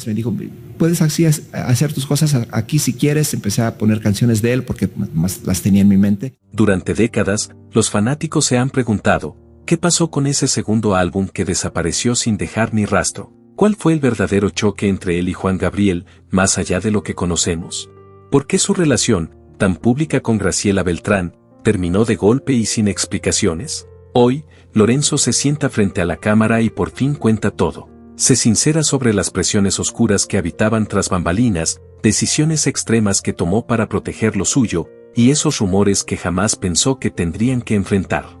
Me dijo, puedes así hacer tus cosas aquí si quieres. Empecé a poner canciones de él porque más las tenía en mi mente. Durante décadas, los fanáticos se han preguntado, ¿qué pasó con ese segundo álbum que desapareció sin dejar ni rastro? ¿Cuál fue el verdadero choque entre él y Juan Gabriel, más allá de lo que conocemos? ¿Por qué su relación, tan pública con Graciela Beltrán, terminó de golpe y sin explicaciones? Hoy, Lorenzo se sienta frente a la cámara y por fin cuenta todo. Se sincera sobre las presiones oscuras que habitaban tras bambalinas, decisiones extremas que tomó para proteger lo suyo, y esos rumores que jamás pensó que tendrían que enfrentar.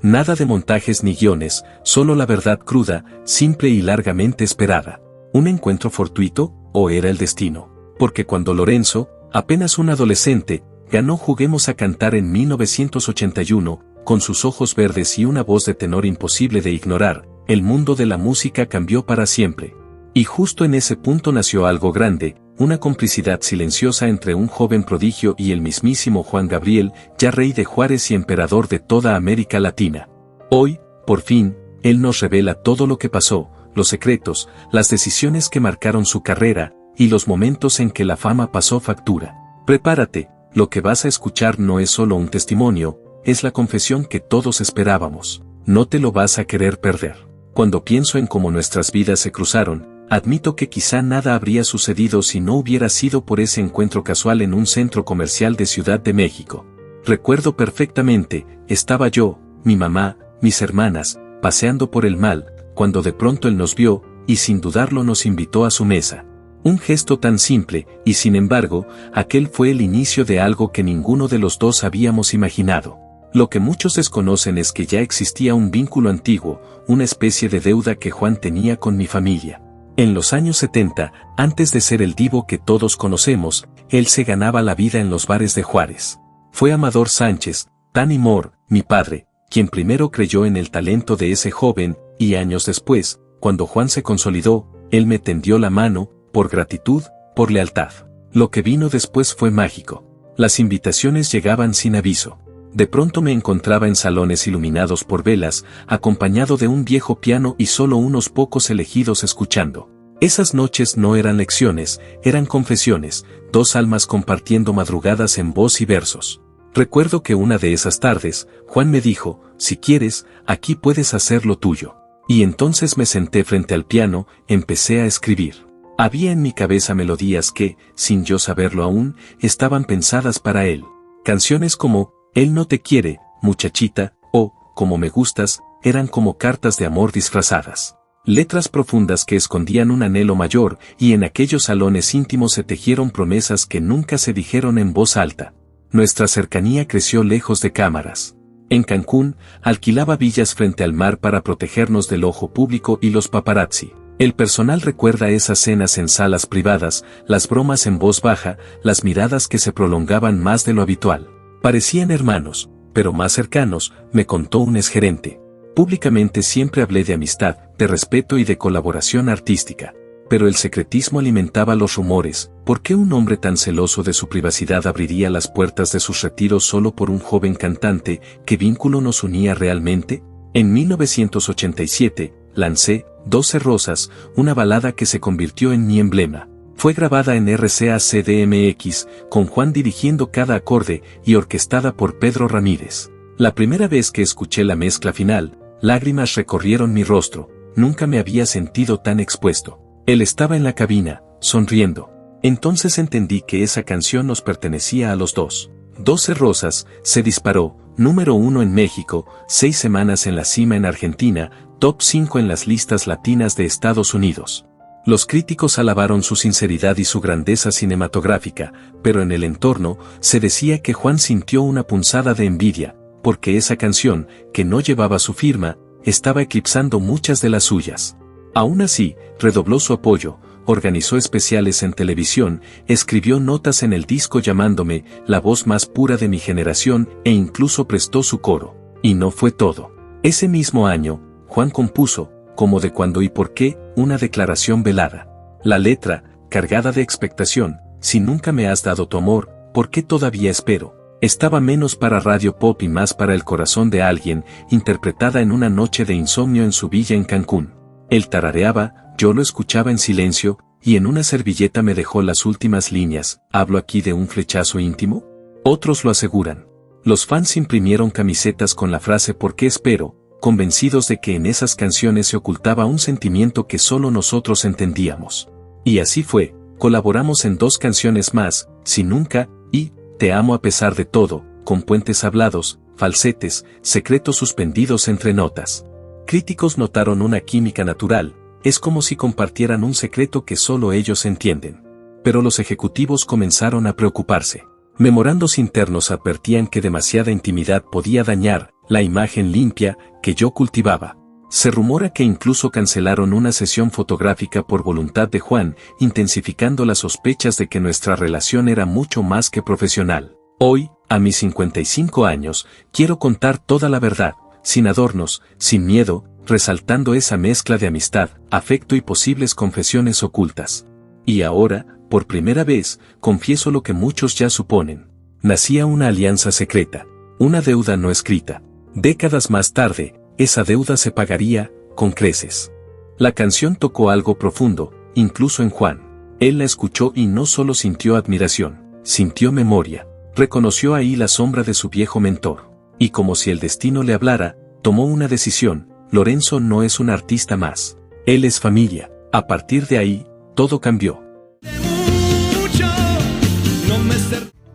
Nada de montajes ni guiones, solo la verdad cruda, simple y largamente esperada. ¿Un encuentro fortuito, o era el destino? Porque cuando Lorenzo, apenas un adolescente, ganó Juguemos a Cantar en 1981, con sus ojos verdes y una voz de tenor imposible de ignorar, el mundo de la música cambió para siempre. Y justo en ese punto nació algo grande, una complicidad silenciosa entre un joven prodigio y el mismísimo Juan Gabriel, ya rey de Juárez y emperador de toda América Latina. Hoy, por fin, él nos revela todo lo que pasó, los secretos, las decisiones que marcaron su carrera, y los momentos en que la fama pasó factura. Prepárate, lo que vas a escuchar no es solo un testimonio, es la confesión que todos esperábamos. No te lo vas a querer perder. Cuando pienso en cómo nuestras vidas se cruzaron, admito que quizá nada habría sucedido si no hubiera sido por ese encuentro casual en un centro comercial de Ciudad de México. Recuerdo perfectamente, estaba yo, mi mamá, mis hermanas, paseando por el mall, cuando de pronto él nos vio, y sin dudarlo nos invitó a su mesa. Un gesto tan simple, y sin embargo, aquel fue el inicio de algo que ninguno de los dos habíamos imaginado. Lo que muchos desconocen es que ya existía un vínculo antiguo, una especie de deuda que Juan tenía con mi familia. En los años 70, antes de ser el divo que todos conocemos, él se ganaba la vida en los bares de Juárez. Fue Amador Sánchez, Tani Moore, mi padre, quien primero creyó en el talento de ese joven, y años después, cuando Juan se consolidó, él me tendió la mano, por gratitud, por lealtad. Lo que vino después fue mágico. Las invitaciones llegaban sin aviso. De pronto me encontraba en salones iluminados por velas, acompañado de un viejo piano y solo unos pocos elegidos escuchando. Esas noches no eran lecciones, eran confesiones, dos almas compartiendo madrugadas en voz y versos. Recuerdo que una de esas tardes, Juan me dijo, si quieres, aquí puedes hacer lo tuyo. Y entonces me senté frente al piano, empecé a escribir. Había en mi cabeza melodías que, sin yo saberlo aún, estaban pensadas para él. Canciones como Él no te quiere, muchachita, o Como me gustas, eran como cartas de amor disfrazadas. Letras profundas que escondían un anhelo mayor, y en aquellos salones íntimos se tejieron promesas que nunca se dijeron en voz alta. Nuestra cercanía creció lejos de cámaras. En Cancún, alquilaba villas frente al mar para protegernos del ojo público y los paparazzi. El personal recuerda esas cenas en salas privadas, las bromas en voz baja, las miradas que se prolongaban más de lo habitual. Parecían hermanos, pero más cercanos, me contó un exgerente. Públicamente siempre hablé de amistad, de respeto y de colaboración artística. Pero el secretismo alimentaba los rumores. ¿Por qué un hombre tan celoso de su privacidad abriría las puertas de sus retiros solo por un joven cantante? ¿Qué vínculo nos unía realmente? En 1987, lancé 12 Rosas, una balada que se convirtió en mi emblema. Fue grabada en RCA CDMX, con Juan dirigiendo cada acorde y orquestada por Pedro Ramírez. La primera vez que escuché la mezcla final, lágrimas recorrieron mi rostro, nunca me había sentido tan expuesto. Él estaba en la cabina, sonriendo. Entonces entendí que esa canción nos pertenecía a los dos. 12 Rosas, se disparó, número 1 en México, 6 semanas en la cima en Argentina, top 5 en las listas latinas de Estados Unidos. Los críticos alabaron su sinceridad y su grandeza cinematográfica, pero en el entorno se decía que Juan sintió una punzada de envidia, porque esa canción, que no llevaba su firma, estaba eclipsando muchas de las suyas. Aún así, redobló su apoyo, organizó especiales en televisión, escribió notas en el disco llamándome la voz más pura de mi generación e incluso prestó su coro. Y no fue todo. Ese mismo año, Juan compuso, Como de cuándo y por qué, una declaración velada. La letra, cargada de expectación, si nunca me has dado tu amor, ¿por qué todavía espero? Estaba menos para radio pop y más para el corazón de alguien, interpretada en una noche de insomnio en su villa en Cancún. Él tarareaba, yo lo escuchaba en silencio, y en una servilleta me dejó las últimas líneas. ¿Hablo aquí de un flechazo íntimo? Otros lo aseguran. Los fans imprimieron camisetas con la frase «¿Por qué espero?», convencidos de que en esas canciones se ocultaba un sentimiento que solo nosotros entendíamos. Y así fue, colaboramos en 2 canciones más, Si Nunca y Te amo a pesar de todo, con puentes hablados, falsetes, secretos suspendidos entre notas. Críticos notaron una química natural, es como si compartieran un secreto que solo ellos entienden. Pero los ejecutivos comenzaron a preocuparse. Memorandos internos advertían que demasiada intimidad podía dañar la imagen limpia que yo cultivaba. Se rumora que incluso cancelaron una sesión fotográfica por voluntad de Juan, intensificando las sospechas de que nuestra relación era mucho más que profesional. Hoy, a mis 55 años, quiero contar toda la verdad, sin adornos, sin miedo, resaltando esa mezcla de amistad, afecto y posibles confesiones ocultas. Y ahora, por primera vez, confieso lo que muchos ya suponen. Nacía una alianza secreta, una deuda no escrita. Décadas más tarde, esa deuda se pagaría, con creces. La canción tocó algo profundo, incluso en Juan. Él la escuchó y no solo sintió admiración, sintió memoria. Reconoció ahí la sombra de su viejo mentor. Y como si el destino le hablara, tomó una decisión. Lorenzo no es un artista más. Él es familia. A partir de ahí, todo cambió.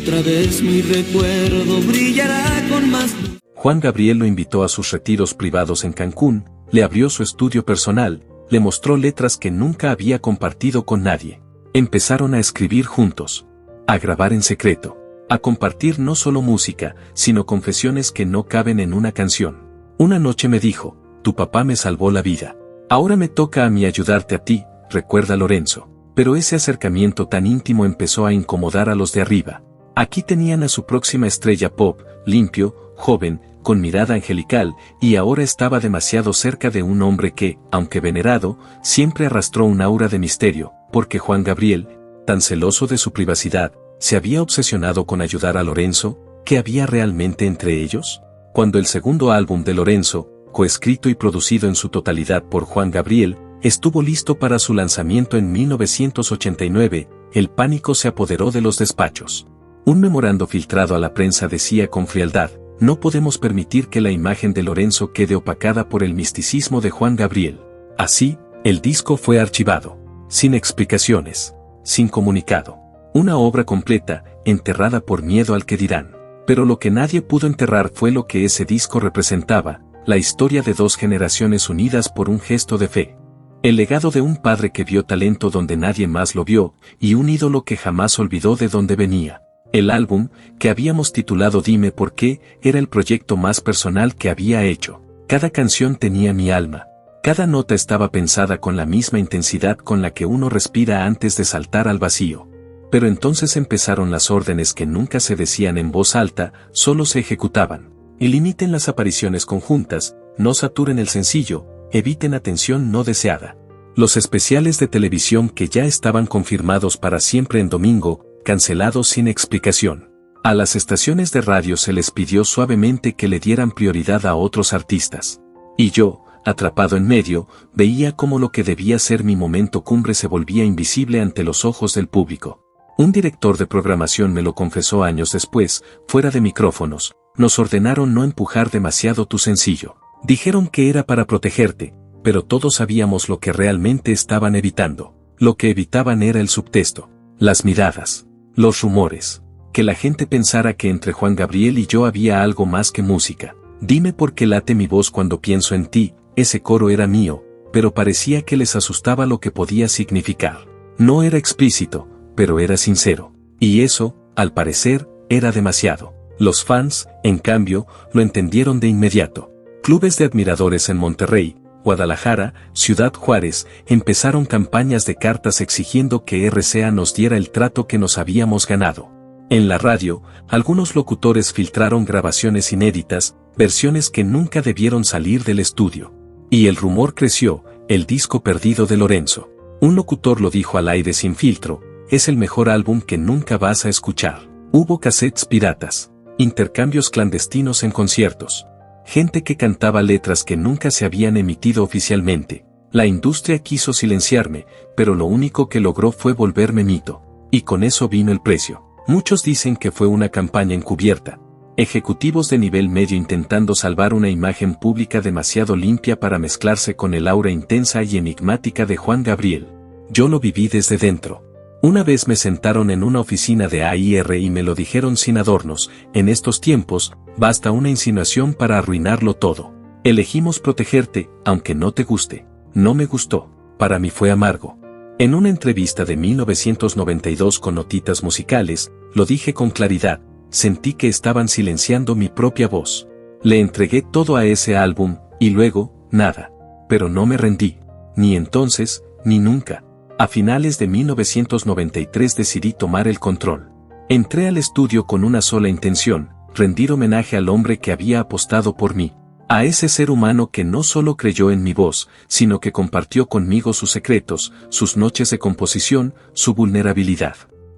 Otra vez mi recuerdo brillará con más. Juan Gabriel lo invitó a sus retiros privados en Cancún, le abrió su estudio personal, le mostró letras que nunca había compartido con nadie. Empezaron a escribir juntos, a grabar en secreto, a compartir no solo música, sino confesiones que no caben en una canción. Una noche me dijo, tu papá me salvó la vida. Ahora me toca a mí ayudarte a ti, recuerda Lorenzo. Pero ese acercamiento tan íntimo empezó a incomodar a los de arriba. Aquí tenían a su próxima estrella pop, limpio, joven, con mirada angelical, y ahora estaba demasiado cerca de un hombre que, aunque venerado, siempre arrastró un aura de misterio, porque Juan Gabriel, tan celoso de su privacidad, se había obsesionado con ayudar a Lorenzo. ¿Qué había realmente entre ellos? Cuando el segundo álbum de Lorenzo, coescrito y producido en su totalidad por Juan Gabriel, estuvo listo para su lanzamiento en 1989, el pánico se apoderó de los despachos. Un memorando filtrado a la prensa decía con frialdad, no podemos permitir que la imagen de Lorenzo quede opacada por el misticismo de Juan Gabriel. Así, el disco fue archivado, sin explicaciones, sin comunicado. Una obra completa, enterrada por miedo al que dirán. Pero lo que nadie pudo enterrar fue lo que ese disco representaba, la historia de 2 generaciones unidas por un gesto de fe. El legado de un padre que vio talento donde nadie más lo vio, y un ídolo que jamás olvidó de dónde venía. El álbum, que habíamos titulado Dime por qué, era el proyecto más personal que había hecho. Cada canción tenía mi alma. Cada nota estaba pensada con la misma intensidad con la que uno respira antes de saltar al vacío. Pero entonces empezaron las órdenes que nunca se decían en voz alta, solo se ejecutaban. Limiten las apariciones conjuntas, no saturen el sencillo, eviten atención no deseada. Los especiales de televisión que ya estaban confirmados para siempre en domingo, cancelados sin explicación. A las estaciones de radio se les pidió suavemente que le dieran prioridad a otros artistas. Y yo, atrapado en medio, veía cómo lo que debía ser mi momento cumbre se volvía invisible ante los ojos del público. Un director de programación me lo confesó años después, fuera de micrófonos. Nos ordenaron no empujar demasiado tu sencillo. Dijeron que era para protegerte, pero todos sabíamos lo que realmente estaban evitando. Lo que evitaban era el subtexto, las miradas, los rumores, que la gente pensara que entre Juan Gabriel y yo había algo más que música. Dime por qué late mi voz cuando pienso en ti, ese coro era mío, pero parecía que les asustaba lo que podía significar. No era explícito, pero era sincero. Y eso, al parecer, era demasiado. Los fans, en cambio, lo entendieron de inmediato. Clubes de admiradores en Monterrey, Guadalajara, Ciudad Juárez, empezaron campañas de cartas exigiendo que RCA nos diera el trato que nos habíamos ganado. En la radio, algunos locutores filtraron grabaciones inéditas, versiones que nunca debieron salir del estudio. Y el rumor creció, el disco perdido de Lorenzo. Un locutor lo dijo al aire sin filtro, es el mejor álbum que nunca vas a escuchar. Hubo cassettes piratas, intercambios clandestinos en conciertos. Gente que cantaba letras que nunca se habían emitido oficialmente. La industria quiso silenciarme, pero lo único que logró fue volverme mito. Y con eso vino el precio. Muchos dicen que fue una campaña encubierta. Ejecutivos de nivel medio intentando salvar una imagen pública demasiado limpia para mezclarse con el aura intensa y enigmática de Juan Gabriel. Yo lo viví desde dentro. Una vez me sentaron en una oficina de AIR y me lo dijeron sin adornos: en estos tiempos, basta una insinuación para arruinarlo todo. Elegimos protegerte, aunque no te guste. No me gustó. Para mí fue amargo. En una entrevista de 1992 con Notitas Musicales, lo dije con claridad: sentí que estaban silenciando mi propia voz. Le entregué todo a ese álbum, y luego, nada. Pero no me rendí. Ni entonces, ni nunca. A finales de 1993 decidí tomar el control. Entré al estudio con una sola intención: rendir homenaje al hombre que había apostado por mí. A ese ser humano que no solo creyó en mi voz, sino que compartió conmigo sus secretos, sus noches de composición, su vulnerabilidad.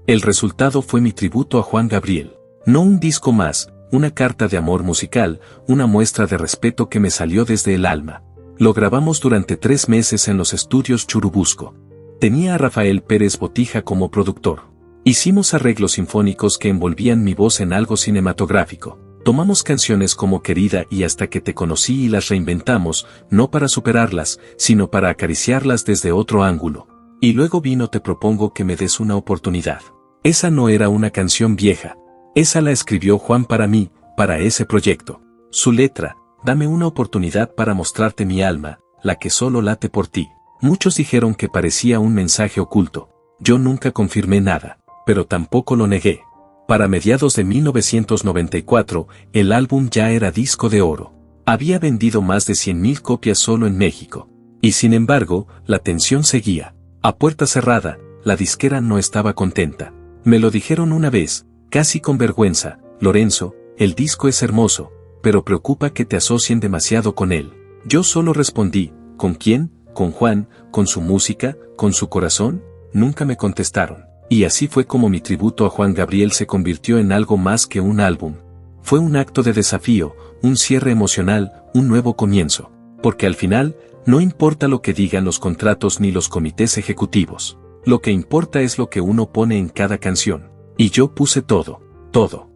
El resultado fue mi tributo a Juan Gabriel. No un disco más, una carta de amor musical, una muestra de respeto que me salió desde el alma. Lo grabamos durante 3 meses en los estudios Churubusco. Tenía a Rafael Pérez Botija como productor. Hicimos arreglos sinfónicos que envolvían mi voz en algo cinematográfico. Tomamos canciones como Querida y Hasta que te conocí y las reinventamos, no para superarlas, sino para acariciarlas desde otro ángulo. Y luego vino Te propongo que me des una oportunidad. Esa no era una canción vieja. Esa la escribió Juan para mí, para ese proyecto. Su letra: dame una oportunidad para mostrarte mi alma, la que solo late por ti. Muchos dijeron que parecía un mensaje oculto. Yo nunca confirmé nada, pero tampoco lo negué. Para mediados de 1994, el álbum ya era disco de oro. Había vendido más de 100,000 copias solo en México. Y sin embargo, la tensión seguía. A puerta cerrada, la disquera no estaba contenta. Me lo dijeron una vez, casi con vergüenza: Lorenzo, el disco es hermoso, pero preocupa que te asocien demasiado con él. Yo solo respondí: ¿con quién? ¿Con Juan? ¿Con su música? ¿Con su corazón? Nunca me contestaron. Y así fue como mi tributo a Juan Gabriel se convirtió en algo más que un álbum. Fue un acto de desafío, un cierre emocional, un nuevo comienzo. Porque al final, no importa lo que digan los contratos ni los comités ejecutivos. Lo que importa es lo que uno pone en cada canción. Y yo puse todo, todo.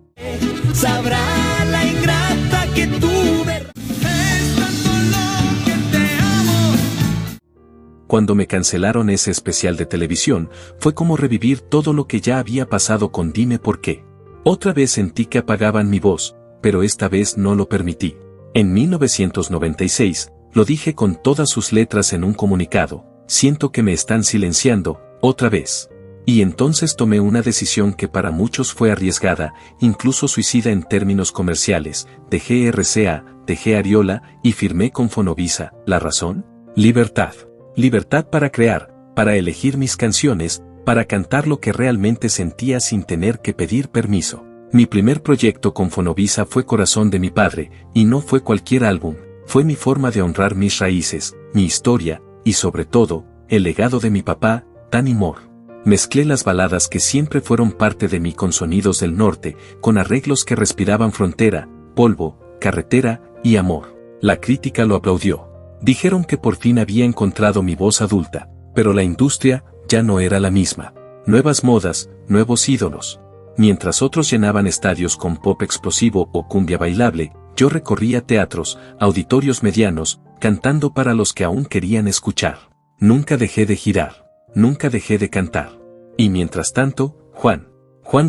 Sabrá la ingrata que tuve. Es tanto lo que te amo. Cuando me cancelaron ese especial de televisión, fue como revivir todo lo que ya había pasado con Dime por qué. Otra vez sentí que apagaban mi voz, pero esta vez no lo permití. En 1996, lo dije con todas sus letras en un comunicado: siento que me están silenciando, otra vez. Y entonces tomé una decisión que para muchos fue arriesgada, incluso suicida en términos comerciales: dejé RCA, dejé Ariola y firmé con Fonovisa. ¿La razón? Libertad. Libertad para crear, para elegir mis canciones, para cantar lo que realmente sentía sin tener que pedir permiso. Mi primer proyecto con Fonovisa fue Corazón de mi padre, y no fue cualquier álbum. Fue mi forma de honrar mis raíces, mi historia, y sobre todo, el legado de mi papá, Tani Moore. Mezclé las baladas que siempre fueron parte de mí con sonidos del norte, con arreglos que respiraban frontera, polvo, carretera y amor. La crítica lo aplaudió. Dijeron que por fin había encontrado mi voz adulta, pero la industria ya no era la misma. Nuevas modas, nuevos ídolos. Mientras otros llenaban estadios con pop explosivo o cumbia bailable, yo recorría teatros, auditorios medianos, cantando para los que aún querían escuchar. Nunca dejé de girar. Nunca dejé de cantar. Y mientras tanto, Juan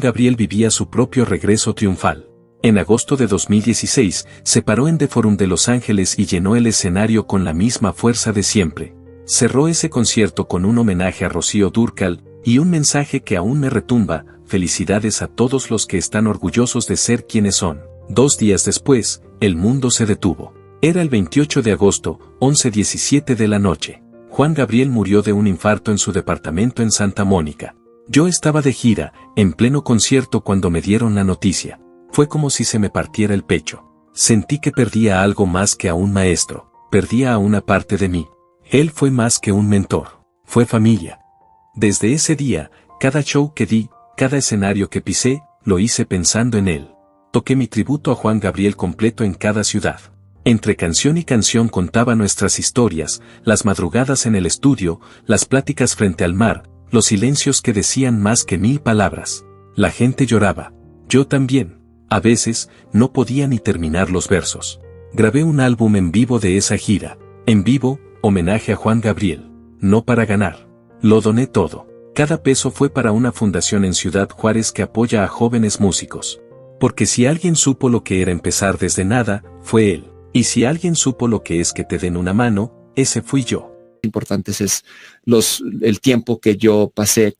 Gabriel vivía su propio regreso triunfal. En agosto de 2016, se paró en The Forum de Los Ángeles y llenó el escenario con la misma fuerza de siempre. Cerró ese concierto con un homenaje a Rocío Dúrcal y un mensaje que aún me retumba: felicidades a todos los que están orgullosos de ser quienes son. 2 días después, el mundo se detuvo. Era el 28 de agosto, 11:17 de la noche. Juan Gabriel murió de un infarto en su departamento en Santa Mónica. Yo estaba de gira, en pleno concierto cuando me dieron la noticia. Fue como si se me partiera el pecho. Sentí que perdía algo más que a un maestro, perdía a una parte de mí. Él fue más que un mentor, fue familia. Desde ese día, cada show que di, cada escenario que pisé, lo hice pensando en él. Toqué mi tributo a Juan Gabriel completo en cada ciudad. Entre canción y canción contaba nuestras historias, las madrugadas en el estudio, las pláticas frente al mar, los silencios que decían más que 1000 palabras. La gente lloraba. Yo también. A veces, no podía ni terminar los versos. Grabé un álbum en vivo de esa gira. En vivo, homenaje a Juan Gabriel. No para ganar. Lo doné todo. Cada peso fue para una fundación en Ciudad Juárez que apoya a jóvenes músicos. Porque si alguien supo lo que era empezar desde nada, fue él. Y si alguien supo lo que es que te den una mano, ese fui yo. Importantes es el tiempo que yo pasé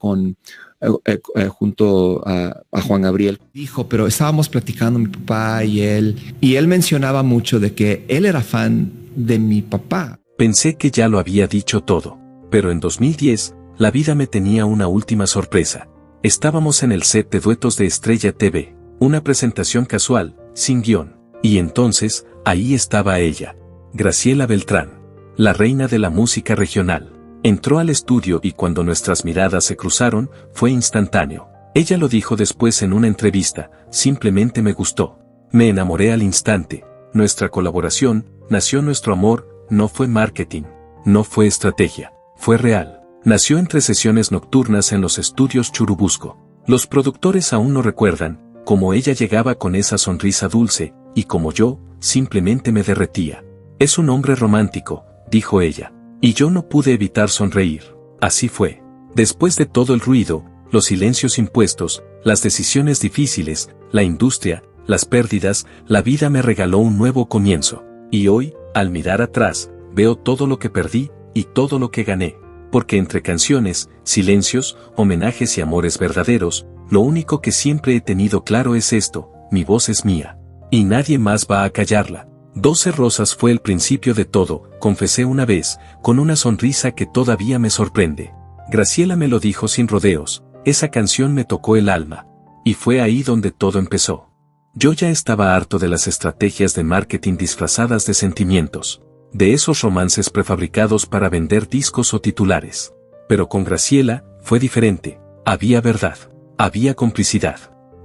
junto a Juan Gabriel. Dijo, pero estábamos platicando mi papá y él mencionaba mucho de que él era fan de mi papá. Pensé que ya lo había dicho todo, pero en 2010, la vida me tenía una última sorpresa. Estábamos en el set de Duetos de Estrella TV, una presentación casual, sin guión, y entonces, ahí estaba ella, Graciela Beltrán, la reina de la música regional. Entró al estudio y cuando nuestras miradas se cruzaron, fue instantáneo. Ella lo dijo después en una entrevista, simplemente me gustó. Me enamoré al instante. Nuestra colaboración, nació nuestro amor, no fue marketing, no fue estrategia, fue real. Nació entre sesiones nocturnas en los estudios Churubusco. Los productores aún no recuerdan cómo ella llegaba con esa sonrisa dulce, y como yo, simplemente me derretía. Es un hombre romántico, dijo ella. Y yo no pude evitar sonreír. Así fue. Después de todo el ruido, los silencios impuestos, las decisiones difíciles, la industria, las pérdidas, la vida me regaló un nuevo comienzo. Y hoy, al mirar atrás, veo todo lo que perdí y todo lo que gané. Porque entre canciones, silencios, homenajes y amores verdaderos, lo único que siempre he tenido claro es esto: mi voz es mía. Y nadie más va a callarla. 12 rosas fue el principio de todo, confesé una vez, con una sonrisa que todavía me sorprende. Graciela me lo dijo sin rodeos, esa canción me tocó el alma. Y fue ahí donde todo empezó. Yo ya estaba harto de las estrategias de marketing disfrazadas de sentimientos, de esos romances prefabricados para vender discos o titulares. Pero con Graciela, fue diferente, había verdad, había complicidad.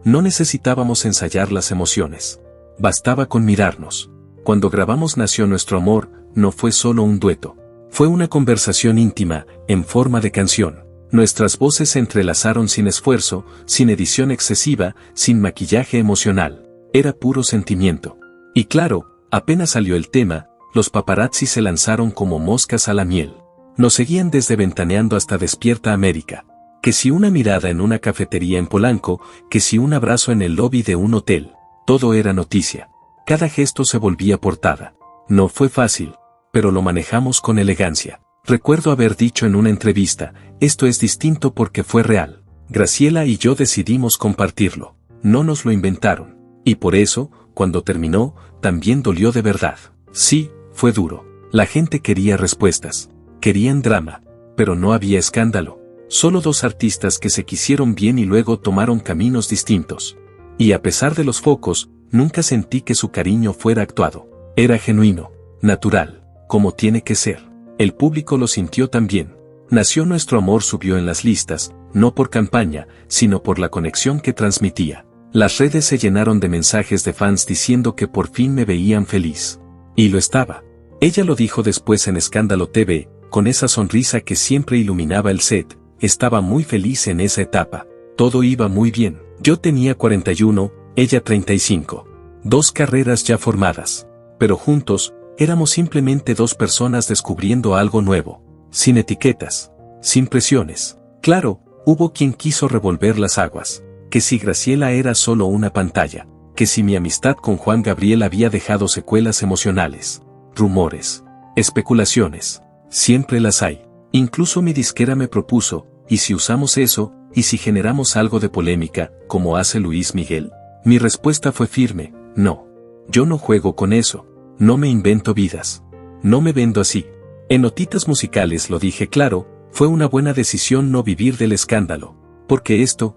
No necesitábamos ensayar las emociones. Bastaba con mirarnos. Cuando grabamos Nació Nuestro Amor, no fue solo un dueto. Fue una conversación íntima, en forma de canción. Nuestras voces se entrelazaron sin esfuerzo, sin edición excesiva, sin maquillaje emocional. Era puro sentimiento. Y claro, apenas salió el tema, los paparazzi se lanzaron como moscas a la miel. Nos seguían desde Ventaneando hasta Despierta América. Que si una mirada en una cafetería en Polanco, que si un abrazo en el lobby de un hotel. Todo era noticia. Cada gesto se volvía portada. No fue fácil, pero lo manejamos con elegancia. Recuerdo haber dicho en una entrevista, esto es distinto porque fue real. Graciela y yo decidimos compartirlo. No nos lo inventaron. Y por eso, cuando terminó, también dolió de verdad. Sí, fue duro. La gente quería respuestas. Querían drama. Pero no había escándalo. Solo 2 artistas que se quisieron bien y luego tomaron caminos distintos. Y a pesar de los focos, nunca sentí que su cariño fuera actuado. Era genuino, natural, como tiene que ser. El público lo sintió también. Nació Nuestro Amor subió en las listas, no por campaña, sino por la conexión que transmitía. Las redes se llenaron de mensajes de fans diciendo que por fin me veían feliz. Y lo estaba. Ella lo dijo después en Escándalo TV, con esa sonrisa que siempre iluminaba el set. Estaba muy feliz en esa etapa. Todo iba muy bien. Yo tenía 41, ella 35. 2 carreras ya formadas. Pero juntos, éramos simplemente 2 personas descubriendo algo nuevo. Sin etiquetas. Sin presiones. Claro, hubo quien quiso revolver las aguas. Que si Graciela era solo una pantalla. Que si mi amistad con Juan Gabriel había dejado secuelas emocionales. Rumores. Especulaciones. Siempre las hay. Incluso mi disquera me propuso, ¿y si usamos eso? ¿Y si generamos algo de polémica, como hace Luis Miguel? Mi respuesta fue firme, no. Yo no juego con eso. No me invento vidas. No me vendo así. En Notitas Musicales lo dije claro, fue una buena decisión no vivir del escándalo. Porque esto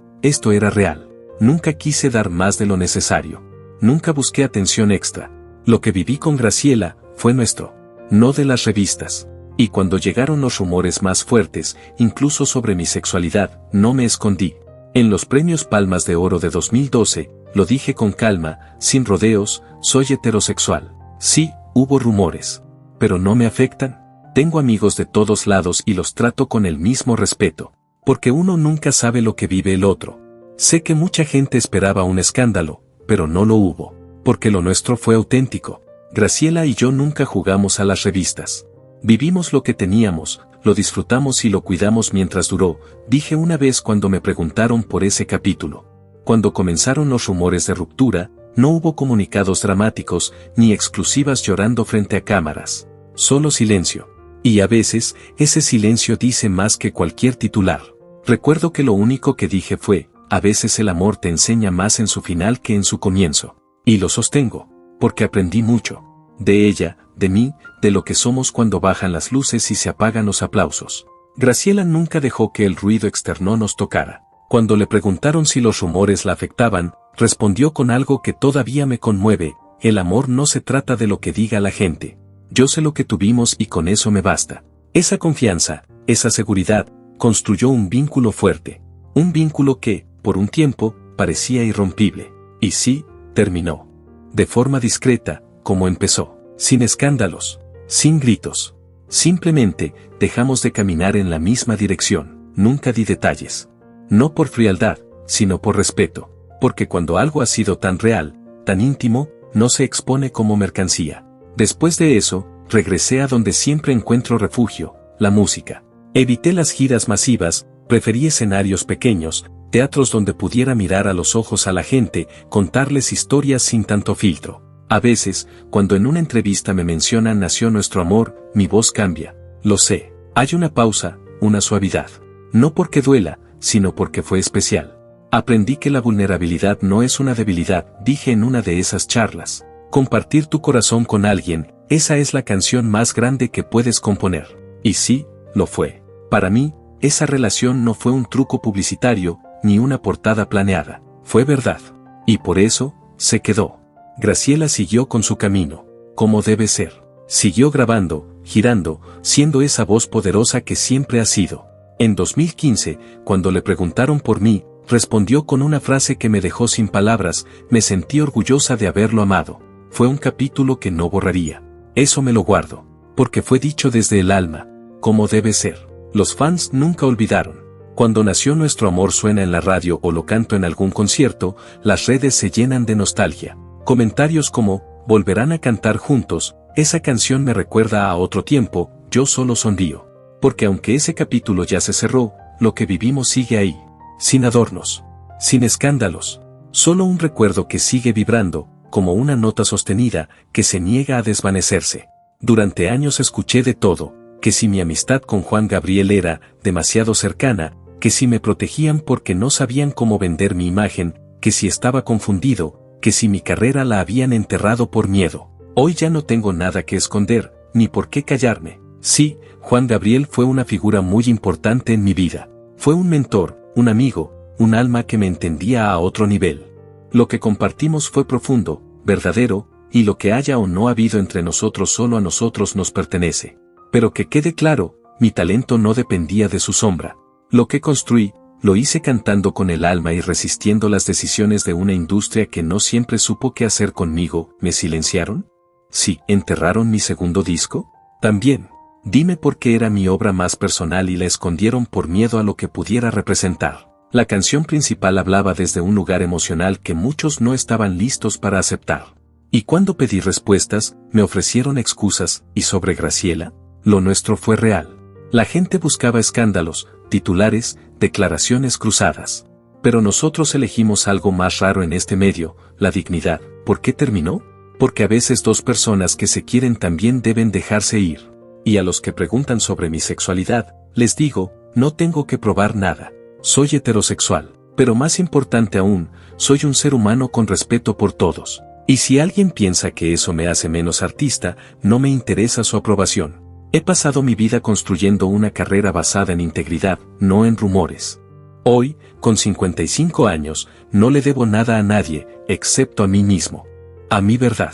era real. Nunca quise dar más de lo necesario. Nunca busqué atención extra. Lo que viví con Graciela, fue nuestro. No de las revistas. Y cuando llegaron los rumores más fuertes, incluso sobre mi sexualidad, no me escondí. En los premios Palmas de Oro de 2012, lo dije con calma, sin rodeos, soy heterosexual. Sí, hubo rumores. Pero no me afectan. Tengo amigos de todos lados y los trato con el mismo respeto. Porque uno nunca sabe lo que vive el otro. Sé que mucha gente esperaba un escándalo, pero no lo hubo. Porque lo nuestro fue auténtico. Graciela y yo nunca jugamos a las revistas. Vivimos lo que teníamos, lo disfrutamos y lo cuidamos mientras duró, dije una vez cuando me preguntaron por ese capítulo. Cuando comenzaron los rumores de ruptura, no hubo comunicados dramáticos, ni exclusivas llorando frente a cámaras. Solo silencio. Y a veces, ese silencio dice más que cualquier titular. Recuerdo que lo único que dije fue, a veces el amor te enseña más en su final que en su comienzo. Y lo sostengo, porque aprendí mucho. De ella, de mí, de lo que somos cuando bajan las luces y se apagan los aplausos. Graciela nunca dejó que el ruido externo nos tocara. Cuando le preguntaron si los rumores la afectaban, respondió con algo que todavía me conmueve: el amor no se trata de lo que diga la gente. Yo sé lo que tuvimos y con eso me basta. Esa confianza, esa seguridad, construyó un vínculo fuerte. Un vínculo que, por un tiempo, parecía irrompible. Y sí, terminó. De forma discreta, como empezó. Sin escándalos, sin gritos. Simplemente, dejamos de caminar en la misma dirección. Nunca di detalles. No por frialdad, sino por respeto. Porque cuando algo ha sido tan real, tan íntimo, no se expone como mercancía. Después de eso, regresé a donde siempre encuentro refugio, la música. Evité las giras masivas, preferí escenarios pequeños, teatros donde pudiera mirar a los ojos a la gente, contarles historias sin tanto filtro. A veces, cuando en una entrevista me mencionan nació nuestro amor, mi voz cambia. Lo sé. Hay una pausa, una suavidad. No porque duela, sino porque fue especial. Aprendí que la vulnerabilidad no es una debilidad, dije en una de esas charlas. Compartir tu corazón con alguien, esa es la canción más grande que puedes componer. Y sí, lo fue. Para mí, esa relación no fue un truco publicitario, ni una portada planeada. Fue verdad. Y por eso, se quedó. Graciela siguió con su camino, como debe ser. Siguió grabando, girando, siendo esa voz poderosa que siempre ha sido. En 2015, cuando le preguntaron por mí, respondió con una frase que me dejó sin palabras: me sentí orgullosa de haberlo amado. Fue un capítulo que no borraría. Eso me lo guardo, porque fue dicho desde el alma, como debe ser. Los fans nunca olvidaron. Cuando nació nuestro amor suena en la radio o lo canto en algún concierto, las redes se llenan de nostalgia. Comentarios como, volverán a cantar juntos, esa canción me recuerda a otro tiempo, yo solo sonrío. Porque aunque ese capítulo ya se cerró, lo que vivimos sigue ahí. Sin adornos. Sin escándalos. Solo un recuerdo que sigue vibrando, como una nota sostenida, que se niega a desvanecerse. Durante años escuché de todo, que si mi amistad con Juan Gabriel era demasiado cercana, que si me protegían porque no sabían cómo vender mi imagen, que si estaba confundido, que si mi carrera la habían enterrado por miedo. Hoy ya no tengo nada que esconder, ni por qué callarme. Sí, Juan Gabriel fue una figura muy importante en mi vida. Fue un mentor, un amigo, un alma que me entendía a otro nivel. Lo que compartimos fue profundo, verdadero, y lo que haya o no habido entre nosotros solo a nosotros nos pertenece. Pero que quede claro, mi talento no dependía de su sombra. Lo que construí, lo hice cantando con el alma y resistiendo las decisiones de una industria que no siempre supo qué hacer conmigo. ¿Me silenciaron? Sí. ¿Enterraron mi segundo disco? También. Dime por qué era mi obra más personal y la escondieron por miedo a lo que pudiera representar. La canción principal hablaba desde un lugar emocional que muchos no estaban listos para aceptar. Y cuando pedí respuestas, me ofrecieron excusas, y sobre Graciela, lo nuestro fue real. La gente buscaba escándalos, titulares, declaraciones cruzadas. Pero nosotros elegimos algo más raro en este medio, la dignidad. ¿Por qué terminó? Porque a veces dos personas que se quieren también deben dejarse ir. Y a los que preguntan sobre mi sexualidad, les digo, no tengo que probar nada. Soy heterosexual, pero más importante aún, soy un ser humano con respeto por todos. Y si alguien piensa que eso me hace menos artista, no me interesa su aprobación. He pasado mi vida construyendo una carrera basada en integridad, no en rumores. Hoy, con 55 años, no le debo nada a nadie, excepto a mí mismo. A mi verdad.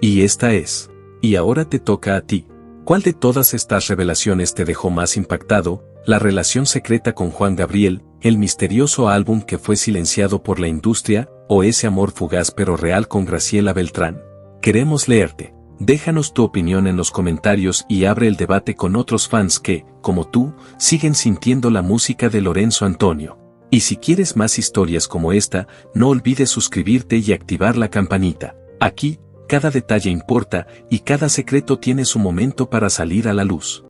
Y esta es. Y ahora te toca a ti. ¿Cuál de todas estas revelaciones te dejó más impactado? La relación secreta con Juan Gabriel, el misterioso álbum que fue silenciado por la industria, o ese amor fugaz pero real con Graciela Beltrán. Queremos leerte. Déjanos tu opinión en los comentarios y abre el debate con otros fans que, como tú, siguen sintiendo la música de Lorenzo Antonio. Y si quieres más historias como esta, no olvides suscribirte y activar la campanita. Aquí, cada detalle importa y cada secreto tiene su momento para salir a la luz.